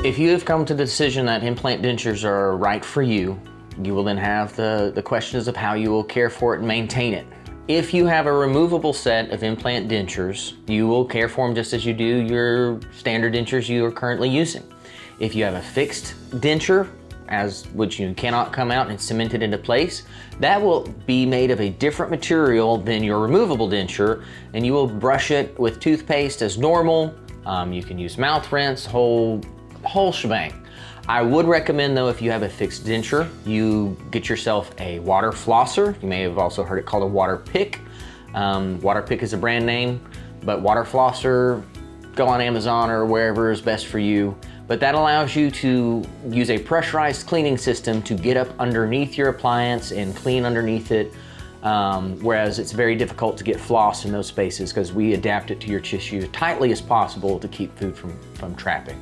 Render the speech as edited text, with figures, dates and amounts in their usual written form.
If you have come to the decision that implant dentures are right for you, you will then have the questions of how you will care for it and maintain it. If you have a removable set of implant dentures, you will care for them just as you do your standard dentures you are currently using. If you have a fixed denture, which you cannot come out and cement it into place, that will be made of a different material than your removable denture, and you will brush it with toothpaste as normal. You can use mouth rinse, whole shebang. I would recommend though, if you have a fixed denture, you get yourself a water flosser. You may have also heard it called a Waterpik. Waterpik is a brand name, but water flosser, go on Amazon or wherever is best for you. But that allows you to use a pressurized cleaning system to get up underneath your appliance and clean underneath it. Whereas it's very difficult to get floss in those spaces because we adapt it to your tissue as tightly as possible to keep food from trapping.